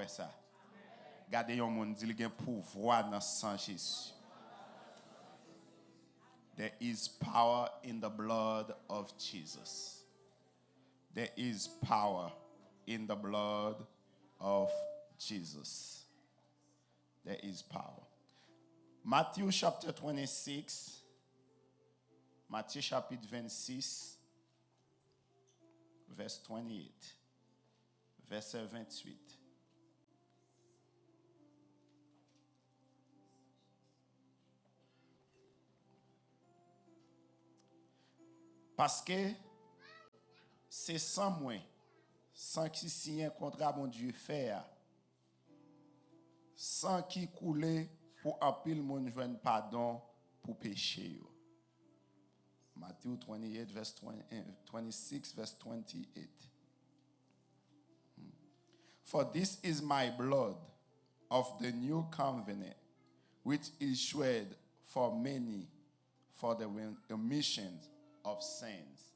ouais ça. Gardez yon monde dit qu'il y a pouvoir dans sang Jésus. There is power in the blood of Jesus. There is power in the blood of Jesus. There is power. Matthew chapter 26. Matthieu chapitre 26, verset 28, verset 28. Parce que c'est sans moi, sans qui signe un contrat mon Dieu faire, sans qui couler pour un pile mon joindre pardon pour péché. Matthew 28, verse 26, verse 28. For this is my blood of the new covenant, which is shed for many for the remission of sins.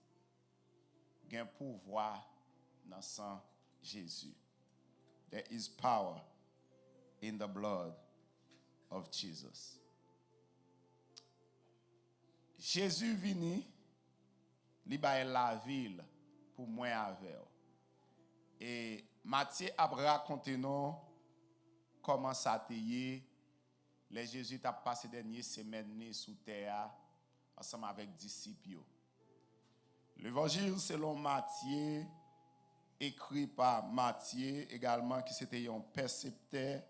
Gen pouvoir dans sang Jésus. There is power in the blood of Jesus. Jésus vini, li baye la ville pour moi avec. Et Matthieu a raconté nous comment ça te y les Jésus t'a passé dernière semaine sous terre ensemble avec disciples. L'évangile selon Matthieu écrit par Matthieu également qui c'était un percepteur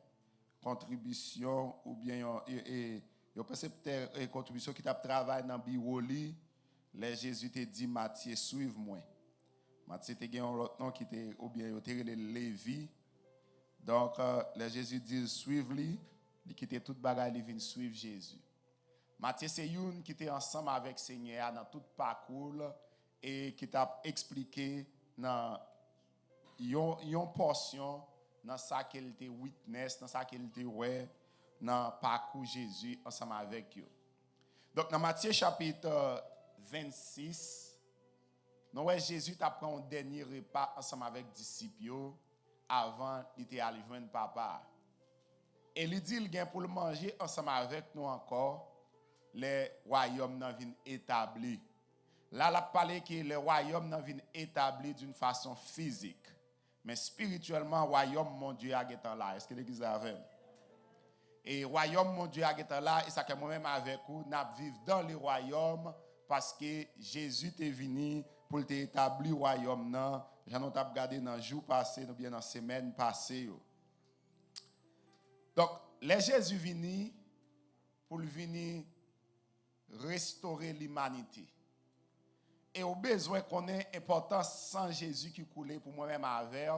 contribution ou bien un percepteur et contribution qui t'a travaillé dans Biwoli, les Jésus te dit Matthieu suive-moi. Matthieu te gen un autre nom qui était ou bien te relé Lévi. Donc les Jésus dit suive-lui, il quitte toute bagaille il vient suivre Jésus. Matthieu c'est une qui était ensemble avec Seigneur dans tout parcours et qui t'a expliqué dans yon portion dans ça qu'il était witness, dans ça qu'il était ouais dans parcours Jésus ensemble avec eux. Donc dans Matthieu chapitre 26, nous Jésus t'a pris un dernier repas ensemble avec disciples avant il était allé joindre papa. Et il dit il gain pour le manger ensemble avec nous encore les royaumes nan vinn établi. Là la parlé que les royaumes nan vinn établi d'une façon physique. Mais spirituellement, royaume mon Dieu a été là. Est-ce que l'église est avec? Et royaume mon Dieu a été là. Et ça que moi-même avec vous, nous vivons dans le royaume parce que Jésus est venu pour établir le royaume. J'en ai regardé dans le jour passé, ou bien dans la semaine passée. Donc, les Jésus est venu pour venir restaurer l'humanité. Et au besoin qu'on ait importance sans Jésus qui coulait pour moi-même avec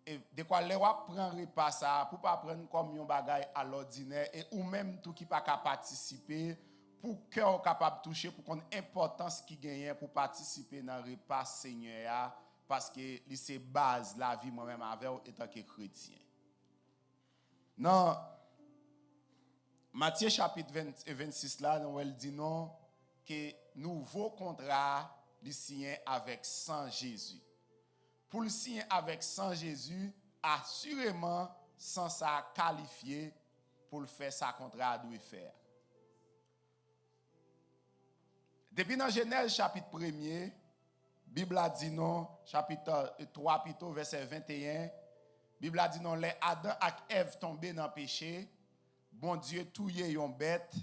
et de quoi les wa prendre repas ça pour pas prendre comme un bagage à l'ordinaire et ou même tout qui pas participer pour cœur capable toucher pour qu'on importance qui gagne pour participer dans repas Seigneur parce que c'est base la vie moi-même avec étant que chrétien. Non Matthieu chapitre 26 là nous elle dit non que nouveau contrat li signé avec sang Jésus. Pour le signer avec sang Jésus, assurément sans ça qualifié pour le faire ça contrat doit faire. Depuis dans Genèse chapitre 1er, Bible a dit non, chapitre 3 plutôt verset 21, Bible a dit non les Adam et Ève tombé dans le péché, bon Dieu touye yon bête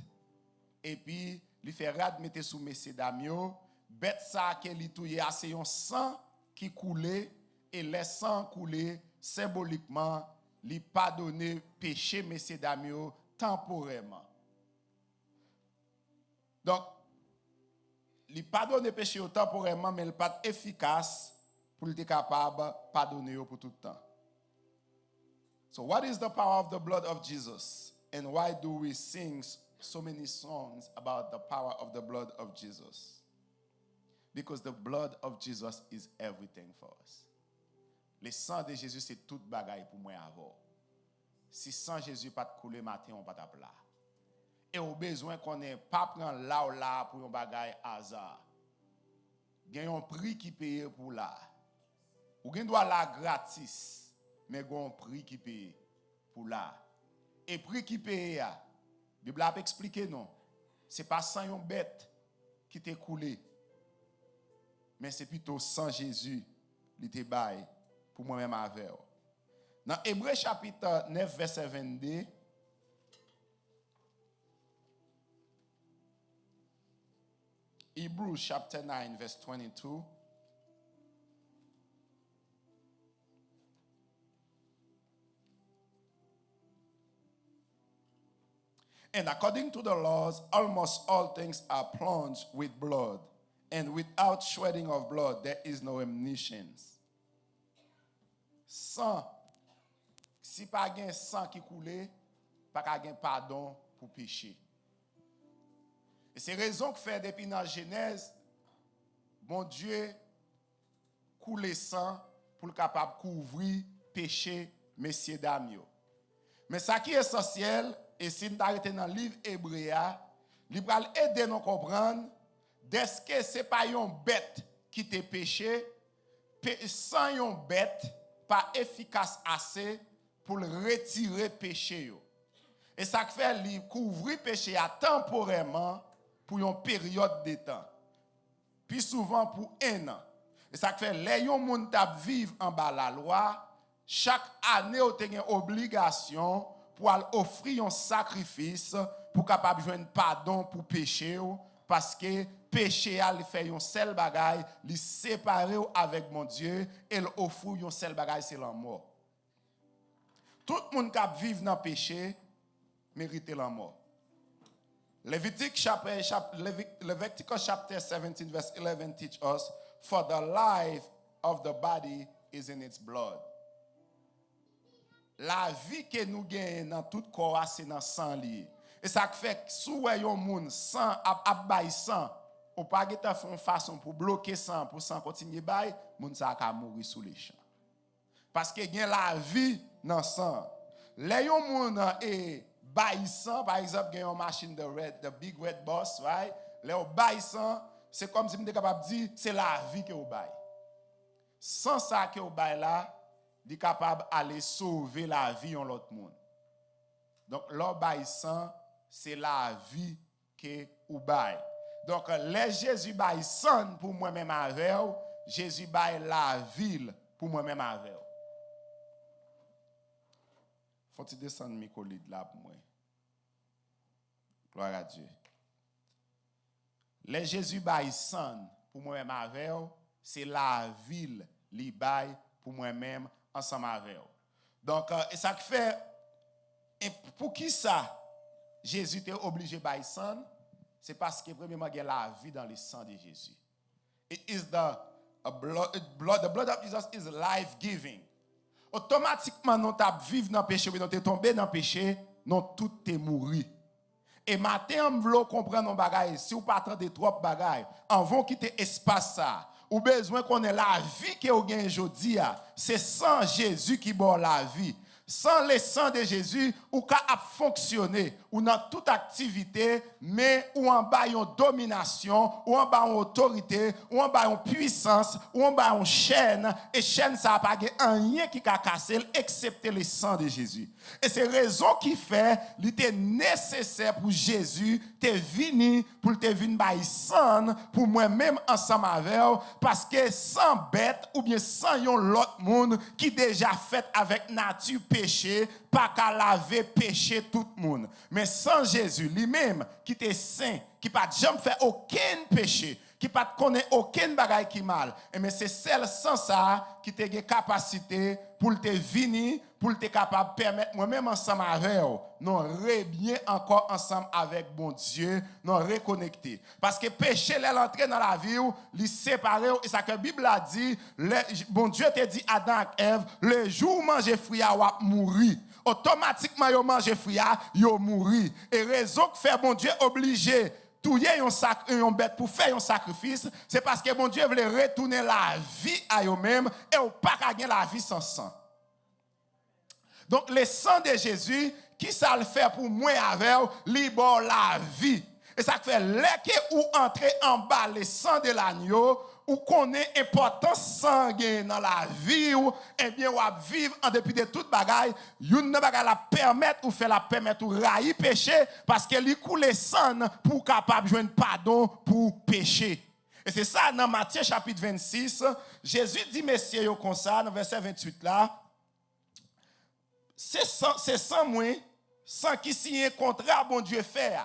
et puis li fait rad mette sous messieurs damio bête ça que li touye c'est un sang qui coulait et les sang couler symboliquement li pardonner péché messieurs damio temporairement. Donc li pardonner péché temporairement mais il pas efficace pour être capable pardonner pour tout le temps. So what is the power of the blood of Jesus and why do we sing so many songs about the power of the blood of Jesus? Because the blood of Jesus is everything for us. Le sang de Jésus, c'est toute bagaille pour moi avoir. Si sang Jésus pas couler matin, on pas tape là. Et au besoin qu'on ait pas prendre là ou là pour un bagaille hasard. Il y a un prix qui paye pour là. Ou gen doit là gratis. mais gon prix qui paye pour là. Et prix qui paye, la Bible a expliqué non. C'est pas sans une bête qui t'est coulé, mais c'est plutôt sans Jésus qui t'est bail pour moi-même avec. Dans Hébreux chapitre 9, verset 22, Hebrews chapter 9, verse 22. And according to the laws, almost all things are plunged with blood, and without shedding of blood, there is no omniscience. Sang, si pas gen sang qui coule, pas gen pardon pour péché. Et c'est raison que fait depuis dans Genèse, bon Dieu coule sang pour le capable couvrir péché messieurs dames yo. Mais ça qui est essentiel, et si nous arrêtons dans le livre Hébreu, il va aider nous à comprendre est-ce que ce n'est pas une bête qui te péché, sans une bête, pas efficace assez pour retirer le péché. Et ça fait lui couvrir péché temporairement pour une période de temps. Puis souvent pour 1 an. Et ça fait les gens qui vivent en bas de la loi, chaque année, vous avez une obligation pour offrir un sacrifice pour capable joindre pardon pour péché parce que péché a fait un seul bagaille, li séparer avec mon Dieu et l'offrir un seul bagaille c'est la mort. Tout le monde qui vit dans le péché mérite la mort. Leviticus chapter 17 verse 11 teach us, for the life of the body is in its blood. La vie que nous gagnons dans tout corps, c'est dans le sang lié. Et ça fait que si vous avez un monde sans abaye sang, ou pas de façon pour bloquer sang, pour sang continuer bail, monde ça va mourir sous les champs. Parce que gagne la vie dans le sang. Les gens monde et bail sang, par exemple, gagne une machine de big red boss, right? Les bail sang, c'est comme si vous êtes capable de dire c'est la vie que vous bail. Sans ça que vous bail là, est capable d'aller sauver la vie de l'autre monde. Donc, l'obéissance, c'est la vie que vous baille. Donc, les Jésus baille sang pour moi-même avec vous, Jésus baille la ville pour moi-même avec vous. Faut-il descendre mes collègues là pour moi? Gloire à Dieu. Les Jésus baille sang pour moi-même avec vous, c'est la ville li baille pour moi-même ensemble avec eux. Donc, et ça fait, et pour qui ça, Jésus était obligé de bailler sang? C'est parce que, premièrement, il y a la vie dans le sang de Jésus. The blood of Jesus is life-giving. Automatiquement, nous vivons dans le péché, nous sommes tombés dans le péché, nous tout est mouru. Et maintenant, on veut comprendre nos bagailles. Si vous partez de trop bagailles, on va quitter l'espace ça. Ou besoin qu'on ait la vie que vous gagnez aujourd'hui, c'est sans Jésus qui boit la vie. Sans le sang de Jésus, ou qu'à fonctionner, ou dans toute activité, mais ou en bas une domination, ou en bas une autorité, ou en bas une puissance, ou en bas une chaîne, et chaîne ça n'a pas rien qui a cassé, excepté le sang de Jésus. Et c'est raison qui fait, il était nécessaire pour Jésus, te venir, pour te venir bailler sang, pour moi-même ensemble avec vous, parce que sans bête, ou bien sans yon l'autre monde, qui déjà fait avec nature péché, pas qu'à laver péché tout le monde. Mais sans Jésus lui-même, qui était saint, qui n'a jamais fait aucun péché, qui n'a pas connaît aucun bagaille qui mal, mais c'est celle sans ça qui te une capacité pour te venir, pour te capable permettre moi-même ensemble avec vous, nous bien encore ensemble avec bon Dieu, nous reconnecter. Parce que péché, l'entrée dans la vie, les séparer, et ça que la Bible a dit, bon Dieu te dit à Adam et Ève, le jour où manger fruit, vous mourir. Automatiquement, vous mangez fruit, vous mourir. Et raison que fait bon Dieu obligé touiller un bête pour faire un sacrifice, c'est parce que bon Dieu voulait retourner la vie à eux-mêmes et on pas gagner la vie sans sang. Donc le sang de Jésus, qui ça le fait pour moi avec, libère la vie. Et ça fait que ou entrer en bas le sang de l'agneau, ou connaît importance sanguine dans la vie ou eh bien ou vivre en dépit de toute bagaille, une bagaille la permettre ou fait la permettre ou railler péché parce qu'elle y coule sang pour capable joindre pardon pour péché. Et c'est ça dans Matthieu chapitre 26, Jésus dit messieurs yo comme ça dans verset 28 là, c'est sans moi, sans qui signe un contrat bon Dieu fait.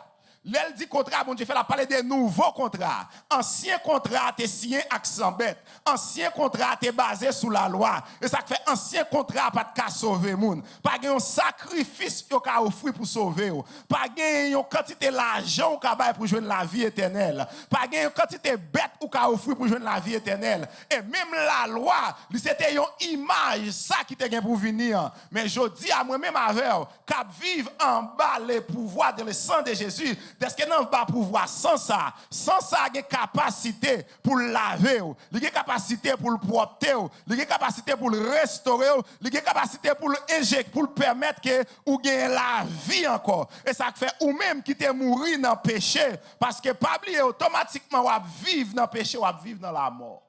L'elle dit contrat, bon Dieu fait la parler des nouveaux contrats. Ancien contrat t'es signé avec sans bête. Ancien contrat t'es basé sous la loi. Et ça fait ancien contrat pas de sauver moun. Pas un sacrifice yo ka offrir pour sauver. Pas une quantité d'argent ou ka pour joindre la vie éternelle. Pas une quantité bête ou ka offrir pour joindre la vie éternelle. Et même la loi, c'était une image ça qui te gen pour venir. Mais je dis à moi-même avec qu'à vivre en bas le pouvoir de le sang de Jésus. Est-ce que non pas pouvoir sans ça il y a capacité pour laver, il y a capacité pour le propter, il y a capacité pour le restaurer, il y a capacité pour l'injecter, pour permettre que ou gagne la vie encore. Et ça fait ou même qui te mourir dans le péché parce que pas oublier automatiquement ou vivre dans le péché ou vivre dans la mort.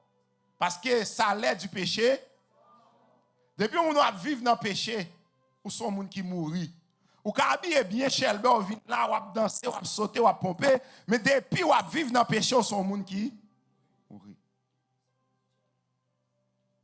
Parce que ça l'aide du péché. Depuis on doit vivre dans le péché, ou sont monde qui mourit. Ou ka habiller bien Shelby, ou vin là, ou danser, ou sauter, ou pomper, mais depuis ou vivre dans le péché, ou son monde qui mourit.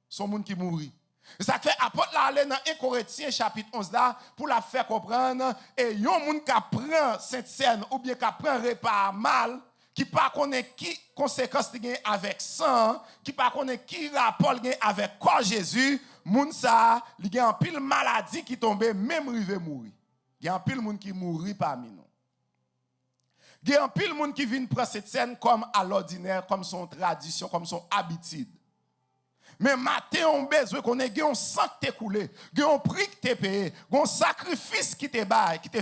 Son monde qui mourit. Et ça fait apôtre là aller dans 1 Corinthiens chapitre 11 là pour la faire comprendre et yon monde qui prend cette scène ou bien qui prend repas mal qui pas connaît qui conséquence gagne avec sang, qui pas connaît qui rapport gagne avec corps Jésus, moun ça, li gagne en pile maladie qui tombe même rive mourir. Il y a un pile monde qui mourit parmi nous. Il y a un pile monde qui vient prendre cette scène comme à l'ordinaire, comme son tradition, comme son habitude. Mais matin, on a besoin qu'on ait un sang qui t'est coulé, un prix qui t'est payé, un sacrifice qui t'est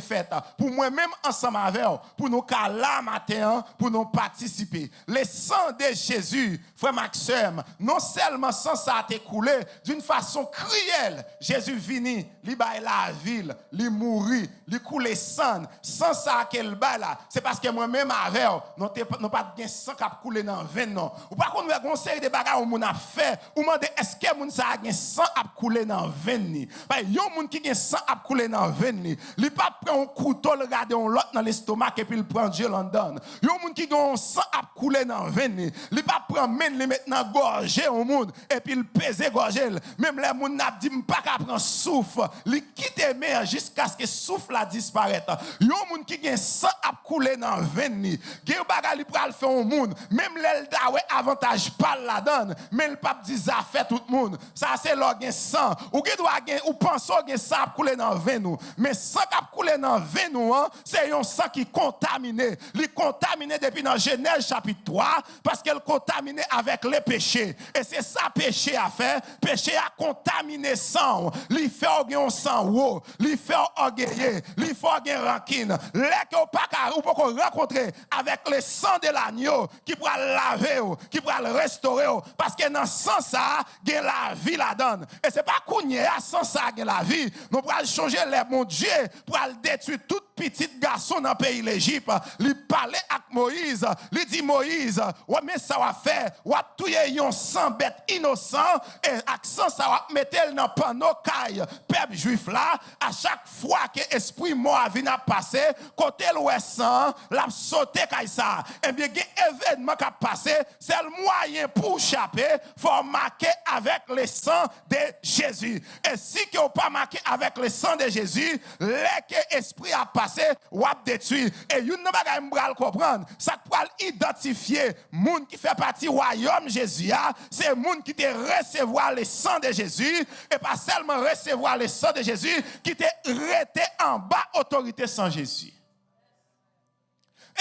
fait pour moi-même ensemble avec vous, pour nous là matin, pour nous participer. Le sang de Jésus, frère Maxime, non seulement sans ça a été coulé d'une façon cruelle, Jésus vini, il baille la ville, il mourit, il coule sang, sans ça qu'elle baille là, c'est parce que moi-même avec vous, nous pas de sang qui a coulé dans le vin non. Ou pas qu'on a une série de bagages où on a fait ou demande est-ce que moun sa gen sang a couler dans veine ni. Parce yon moun qui gen sang a couler dans veine ni, li pas prend un couteau le garder on l'autre dans l'estomac et puis il prend Dieu l'en donne. Yon moun qui gen sang a couler dans veine ni, li pas prend men li maintenant gorger au monde et puis il pèse gorger. Même les moun n'a dit pas qu'à prendre souffle, li quitte mer jusqu'à ce que souffle la disparaisse. Yon moun qui gen sang a couler dans veine ni, gen baga li pral faire au monde, même l'elda ouais avantage pas la donne, mais le pape dit ça fait tout le monde. Ça c'est l'organe sang. Ou qui doit ou pense que ça couler dans veine nous. Mais sang qui couler dans veine nous, c'est un sang qui contaminé. Il contaminé depuis dans Genèse chapitre 3 parce qu'elle contaminé avec les péchés. Et c'est ça péché a fait. Péché a contaminé sang. Il fait un sang haut, il fait orgueilleux, il fait un rancune. Les que pas ou pas rencontrer avec le sang de l'agneau qui pourra laver, qui pourra le restaurer parce que dans sans ça, gen la vie la donne. Et c'est pas kounye sans ça gen la vie. Nous pourrons changer les mon Dieu pour détruire tout petit garçon dans le pays l'Égypte. Il parlait avec Moïse. Il dit Moïse, ouais mais ça va faire, ouais touyer yon sang bête innocent et accent ça va mettre dans panneau caille peuple juif là à chaque fois que esprit mort vient passer côté l'ouest sang, l'a sauter caille ça. Et bien gen événement qui a passé, c'est le moyen pour échapper, faut marquer avec le sang de Jésus. Et si que vous pas marqué avec le sang de Jésus, l'esprit a passé ou a détruit. Et vous ne pouvez pas comprendre. Ça pour identifier moun qui fait partie du royaume Jésus, c'est moun qui te recevoir le sang de Jésus et pas seulement recevoir le sang de Jésus qui te rete en bas autorité sans Jésus.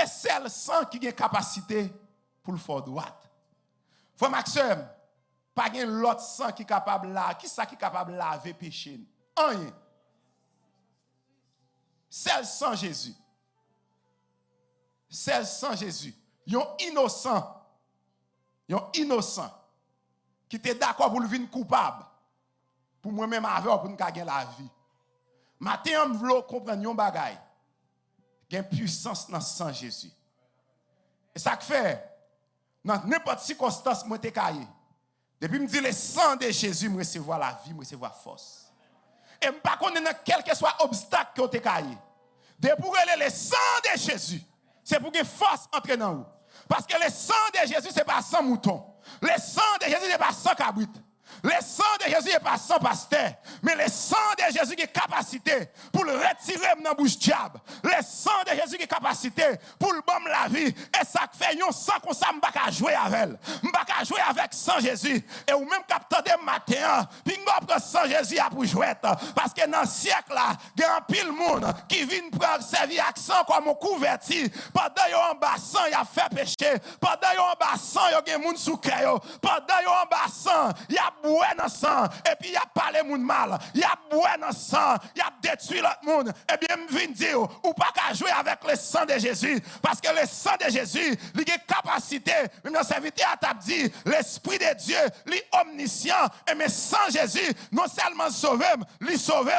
Et c'est le sang qui a capacité pour le faire droit. Frère Maxime, pas gen l'autre sang qui capable là, qui ça qui capable laver péché. Rien. C'est le sang Jésus. C'est le sang Jésus. Yon innocent. Yon innocent qui était d'accord pour le venir coupable. Pour moi-même avec pour nous gagner la vie. Matin on veut comprendre yon bagay. Gen puissance dans le sang Jésus. Et ça que fait dans n'importe circonstance, moi t'es caillé. Depuis me dit le sang de Jésus, me recevoir la vie, me recevoir force. Et je ne sais pas quel que soit obstacle que t'es caillé. Depuis le sang de Jésus, c'est pour que force entre dans vous. Parce que le sang de Jésus, ce n'est pas sans mouton. Le sang de Jésus n'est pas sans cabrit. Le sang de Jésus n'est pas sans pasteur, mais le sang de Jésus qui a capacité pour le retirer dans la bouche diable. Le sang de Jésus qui a capacité pour le bomber la vie. Et ça fait un sang comme ça, je ne peux pas jouer avec elle. Je ne peux pas jouer avec sang Jésus. Et ou même capteur de matin, puis je prends sang Jésus pour jouer. Parce que dans le siècle là, il y a un pile monde qui vient prendre servir avec sang comme un couverti. Pendant qu'il y a un bassin, il a fait péché. Pendant qu'il y a un bassin, il y a un monde sous cœur. Pendant qu'il y a un bassin, il y a boué dans le sang, et puis il a parlé moun mal, il a boué dans le sang, il a détruit l'autre monde, et bien je viens dire, ou pas qu'à jouer avec le sang de Jésus, parce que le sang de Jésus, il a capacité, même dans serviteur à t'a dit, l'Esprit de Dieu, il est omniscient, et mais sans Jésus, non seulement sauver, il sauve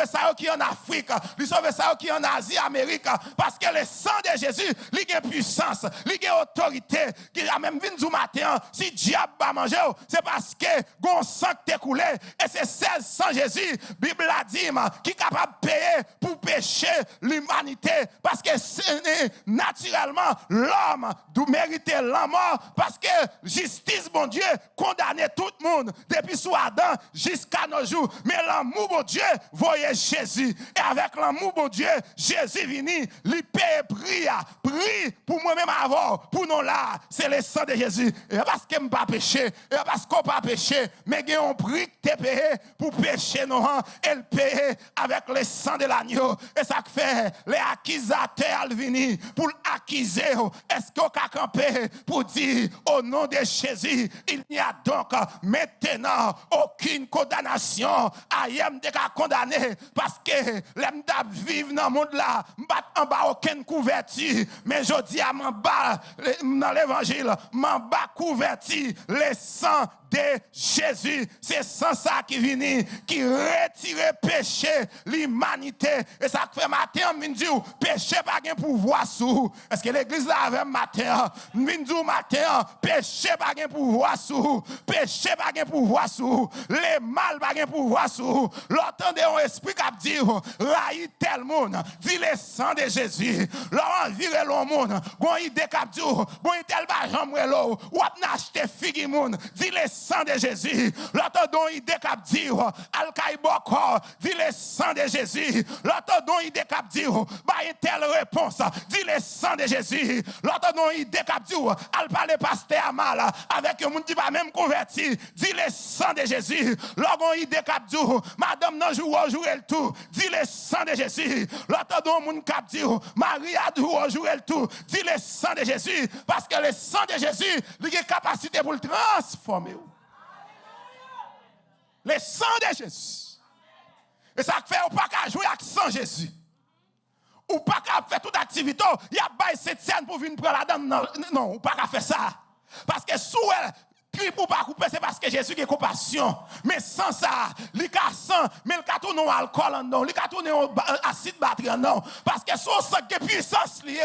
ça qui est en Afrique, il sauve ça qui est en Asie, Amérique, parce que le sang de Jésus, il a puissance, il a autorité, qui a même vu du matin, si diable va manger, c'est parce que gon sang qui t'est coulé, et c'est celle sans Jésus, Bible a dit, qui est capable de payer pour pécher l'humanité, parce que naturellement, l'homme doit mériter la mort, parce que justice, bon Dieu, condamnait tout le monde, depuis sous Adam jusqu'à nos jours, mais l'amour, bon Dieu, voyait Jésus, et avec l'amour, bon Dieu, Jésus vini, lui paye prie pour moi-même avant, pour nous là, c'est le sang de Jésus, et parce que je ne pas pécher, et parce qu'on pas péché, mais il y a un prix que tu payé pour pécher nos rangs, et le payer avec le sang de l'agneau. Et ça fait les accusateurs venir pour accuser. Est-ce qu'on a campé pour dire au nom de Jésus, il n'y a donc maintenant aucune condamnation. Ayem de condamné parce que l'homme vivre dans le monde là, en bas aucune couverture. Mais je dis à m'en bas dans l'évangile, m'en bas couverture, le sang de Jésus, c'est sans ça qui vient, qui retire péché, l'humanité. Et ça fait matin, on dit, péché pas de pouvoir sur. Est-ce que l'église là avait matin? On dit matin, péché pas de pouvoir sur. Péché pas de pouvoir sur. Les mal pas de pouvoir sur. L'entendez un esprit qui dit, raï tel monde, dit le sang de Jésus. L'on vire le monde, bon idée qui dit, bon tel pas jambe l'eau, ou a acheté figue monde, dit le sang de Jésus. L'autre don idée cap dire al kaiboko dit le sang de Jésus. L'autre don idée cap dire ba telle réponse dit le sang de Jésus. L'autre don idée cap dire al parler pasteur mal avec un monde qui pas même converti dit le sang de Jésus. L'autre idée cap dire madame non jour le tout dit le sang de Jésus. L'autre don monde cap dire Maria jour le tout dit le sang de Jésus parce que le sang de Jésus il a capacité pour le transformer. Le sang de Jésus. Et ça fait ou pas qu'à jouer avec sang Jésus. Ou pas qu'à faire toute activité. Il y a pas cette scène pour venir prendre la dame. Non, ou pas qu'à faire ça. Parce que sous elle, cri pour pas couper, c'est parce que Jésus a compassion. Mais sans ça, il a sang, mais il a tourné en alcool, non. Il a tourné en acide batterie, non. Parce que son sang qui est puissance liée.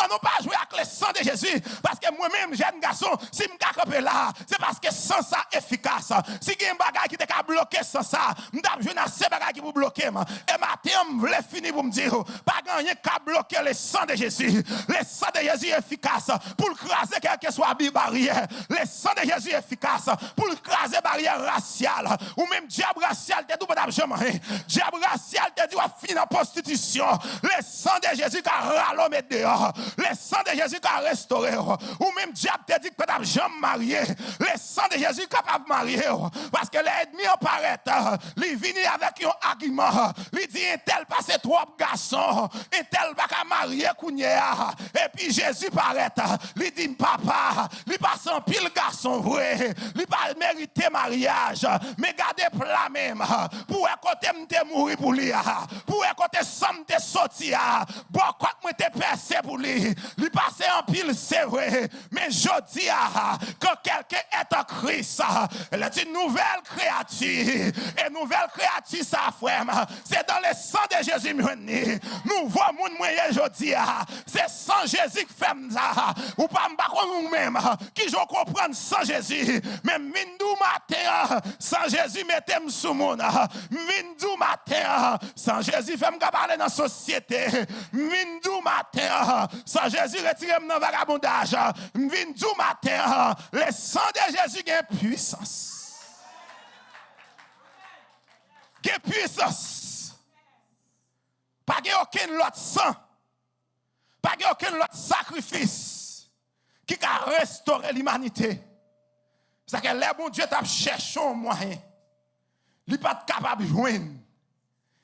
On n'a pas joué avec le sang de Jésus. Parce que moi-même, jeune garçon, si je me campe là, c'est parce que sans ça efficace. Si il y a un bagage qui t'a bloqué sans ça, je vais jouer dans ces bagages qui vous bloquer. Et matin, je voulais finir pour me dire, pas rien qu'à bloquer le sang de Jésus. Le sang de Jésus est efficace pour craser quelle que soit la barrière. Le sang de Jésus est efficace pour craser la barrière raciale. Ou même diable racial, te dit, jamais. Diable racial, te dit, on finit en prostitution. Le sang de Jésus qui a rallumé dehors. Le sang de Jésus qui a restauré. Ou même diable te dit que tu n'as jamais marié. Le sang de Jésus est capable de marier. Parce que l'ennemi apparaît. Il vient avec un argument. Il dit un tel passe trois garçons. Un tel va marier Kounia. Et puis Jésus paraît. Il dit papa. Il passe un pile garçon vrai. Il pas mérité mariage. Mais gardez plat même. Pour écouter me mourir pour lui. Pour écouter ça me sorti. Bon, quand moi te percé pour lui. Il passe en pile, c'est vrai. Mais je dis que quelqu'un est en Christ. Elle est une nouvelle créature. Et nouvelle créature, ça, frère, c'est dans le sang de Jésus me joindre. Nous voyons moun moyen aujourd'hui. C'est sang Jésus qui fait ça. Ou pas nous même qui je comprendre sans Jésus. Mais mindou matin sans Jésus mettez-moi sous mon. Mindou matin sans Jésus fait me parler dans la société. Mindou matin sans Jésus retirez-moi dans le vagabondage. Mindou matin le sang de Jésus a puissance. Quelle puissance. Pas aucun autre sang. Pas aucun autre sacrifice qui a restauré l'humanité. C'est que les bon Dieu t'a cherché un moyen. Il n'est pas capable de joindre.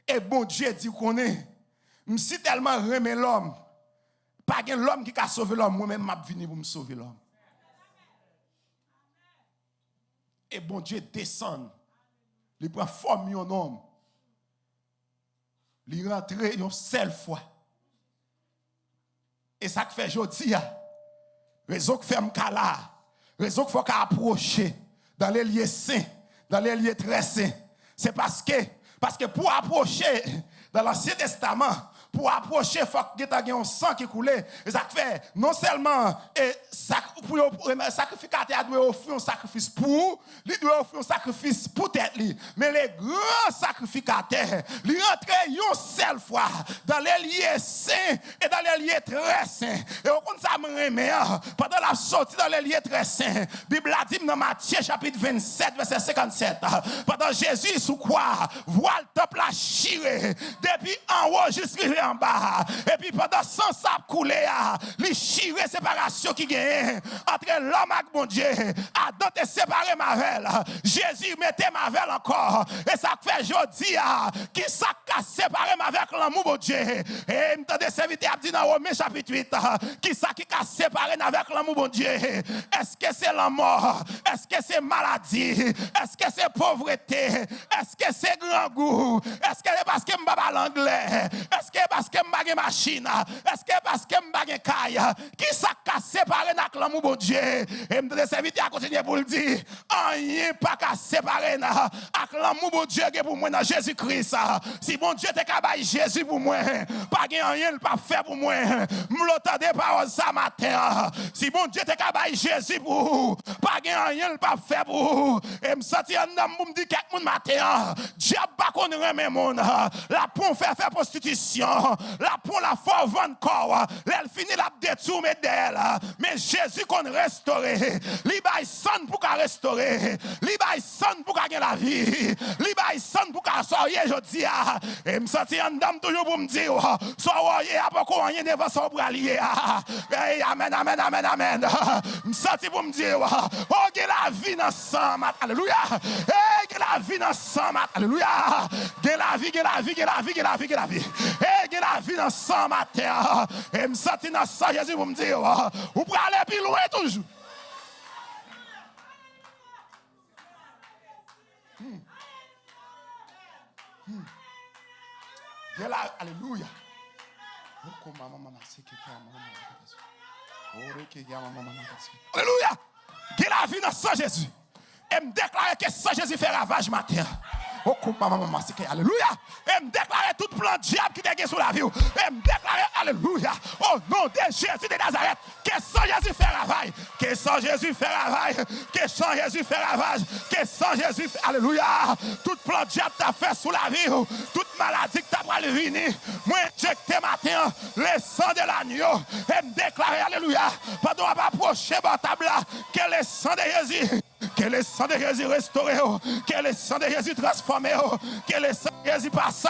Et bon Dieu dit qu'on est. Si tellement remet l'homme, pas l'homme qui a sauvé l'homme, moi-même je venu pour me sauver l'homme. Et bon Dieu descend. Il prend forme d'un homme. Il rentre une seule fois. Et ça que fait aujourd'hui, raison que fait m'kala, raison qu'il faut approcher dans les lieux saints, dans les lieux très saints, c'est parce que pour approcher dans l'Ancien Testament, pour approcher, il faut que tu aies un sang qui coule. Et ça fait, non seulement le sacrificateur doit offrir un sacrifice pour, il doit offrir un sacrifice pour tête, mais les grands sacrificateurs, ils rentrent une seule fois dans les lieux saints et dans les lieux très saints. Et au compte ça me remet, pendant la sortie dans les lieux très saints, la Bible a dit dans Matthieu chapitre 27, verset 57, pendant Jésus sous quoi, voit le temple à chirer, depuis en haut jusqu'à en bas. Et puis pendant 100 sables coulés, les chirés séparation qui gagne entre l'homme et mon Dieu. Adam te séparé Mavel. Jésus mettait Mavel encore. Et ça fait aujourd'hui qui ça a séparé Mavel avec l'amour mon Dieu. Et m'entendez serviteur dit dans Romains chapitre 8 qui ça qui a séparé avec l'amour mon Dieu. Est-ce que c'est la mort? Est-ce que c'est maladie? Est-ce que c'est pauvreté? Est-ce que c'est grand goût? Est-ce que c'est parce que je parle anglais? Est-ce que parce que je machine? Est-ce que parce que je caille? Qui ça a séparé avec l'amour bon Dieu? Et me serviteur à continuer pour le dire, rien pas qu'à séparer avec l'amour bon Dieu pour moi dans Jésus-Christ. Si bon Dieu te capable Jésus pour moi, pas rien pas faire pour moi. Me l'entendez pas ça matin. Si bon Dieu te capable Jésus pour pas rien pas faire pour et me sentir en me dire quelque monde matin. Diable pas qu'on remet monde. La pour faire prostitution, la pour la faire vendre corps. Elle finit la détourner d'elle. Mais Jésus qu'on restaurer. Li bay son pour qu'à restaurer. Li bay son pour qu'à gagner la vie. Li bay son pour qu'à sortir aujourd'hui. Et me sentir en dame toujours pour me dire soyez à beaucoup rien devant son bras lié. Amen, amen, amen, amen. Me sentir pour me dire oh que la vie dans sang mat. Alléluia. Que la vie dans sang mat. Alléluia. Que la vie, que la vie, que la vie, que la vie, que la vie. Que la vie dans sang matin. Et me sentir dans sang Jésus pour me dire vous pouvez aller plus loin toujours. Alléluia. Alléluia. Que la vie dans sang Jésus. Et me déclarer que sang Jésus fait ravage matin. Alléluia. Et me déclarer tout plan diable qui est sur la vie. Et me déclarer alléluia. Au nom de Jésus de Nazareth. Que sang Jésus fait ravage. Que sang Jésus fait ravage. Que sang Jésus fait ravage. Que sang Jésus fait alléluia. Tout plan diable t'a fait sur la vie. Toute maladie que t'as pas le venir. Moi injecté matin le sang de l'agneau. Et me déclarer alléluia. Pendant on va approcher mon table là. Que le sang de Jésus. Que le sang de Jésus restauré, que le sang de Jésus transformé, que le sang de Jésus passe.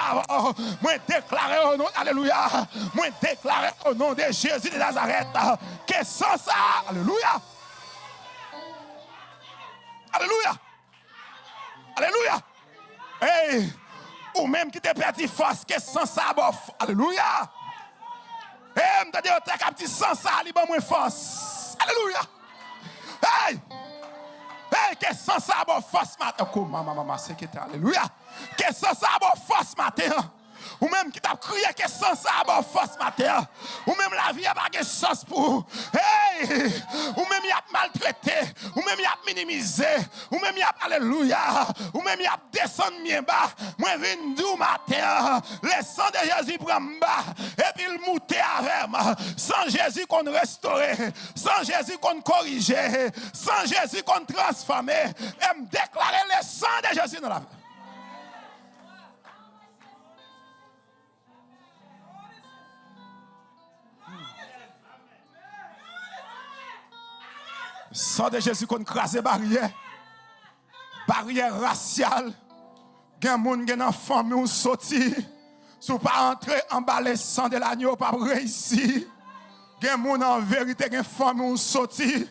Moi déclaré au nom, alléluia. Moi déclaré au nom de Jésus de Nazareth, que sans ça, alléluia. Alléluia. Alléluia. Hey, ou même qui te perdu force, que sans ça, bof. Alléluia. Hey, m'ta dit, t'as capté sans ça, il va moins force. Alléluia. Hey. Hey, que sans ça, bon, force matin. Alléluia. Que sans ça, bon, force matin. Ou même qui t'a crié que sans ça a bon force matin. Ou même la vie a pas de sens pour. Hey! Ou même y a maltraité, ou même y a minimisé, ou même y a alléluia, ou même y a descendu bien bas. Moi viens du matin, le sang de Jésus prend bas et puis il monte avec moi. Sans Jésus qu'on restaurer, sans Jésus qu'on corriger, sans Jésus qu'on transformer et me déclarer le sang de Jésus dans la vie. Sang de Jésus qu'on crase barrière raciale. Gen moun gen nan famille ou sorti. Sou pas entrer en bas le sang de l'agneau pas réussi. Gen moun en vérité gen famille ou sorti.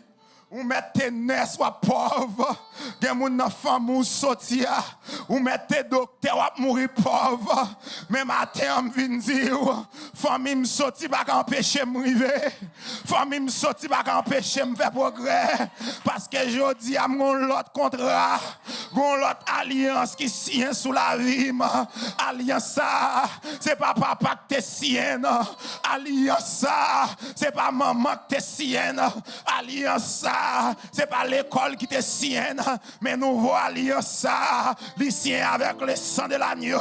Ou mettez nez soit pauvre. Gen moun nan famille ou sorti ou mettez docteur ou mourir pauvre. Mais matin on vient dire famille me sorti pas empêcher me river. Famille me sorti pas empêcher me faire progrès parce que jodi a mon l'autre contrat, mon l'autre alliance qui signe sous la vie. Alliance ça, c'est pas papa qui te sienne. Alliance ça, c'est pas maman qui te sienne. Alliance ça, c'est pas l'école qui te sienne, mais nouveau alliance ça, li sienne avec le sang de l'agneau.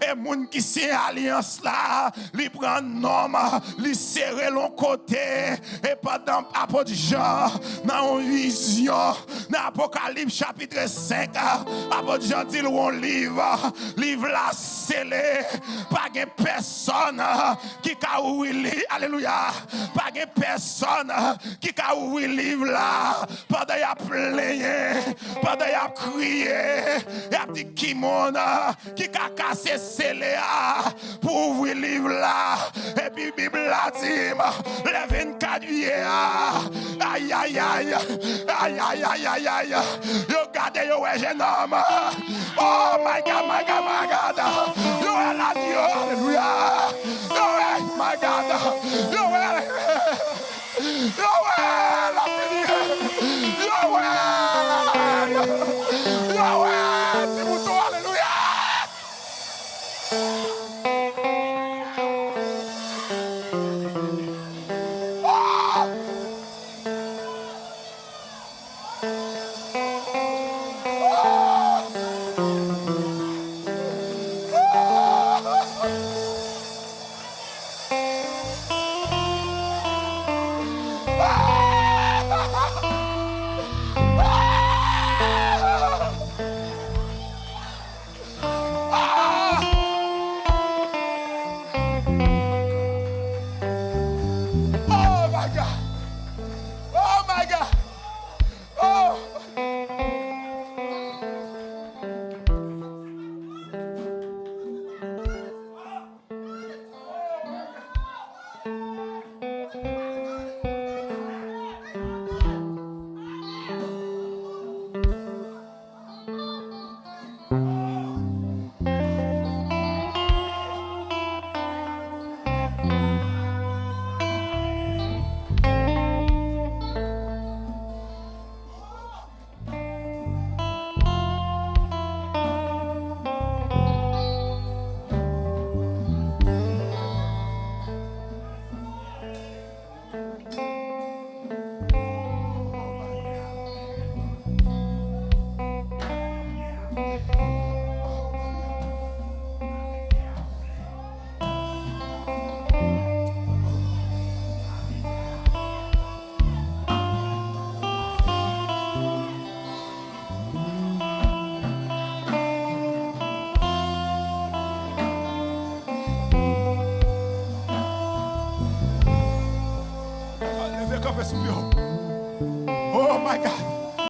Et moun qui sienne alliance là, li prend nom, li serre l'on côté. Et pendant apôtre Jean, dans une vision, dans Apocalypse chapitre 5, apôtre Jean dit un livre là scellé, pas de personne qui a ouvert, alléluia, pas de personne qui a ouvert le livre là. Pendant qu'il a plaigné, pendant qu'il a crié, il a dit Kimona qui a cassé scellé pour ouvrir le livre là. Et puis la Bible a dit, le 24 juillet, aïe aïe aïe, aïe aïe aïe aïe aïe, yo gade yo ouais jeune homme. Oh my God, my God, my God, yo est la Dieu, alléluia. Yo est, my God, yo est, yo est la fille. Yahweh, c'est pour toi, alléluia.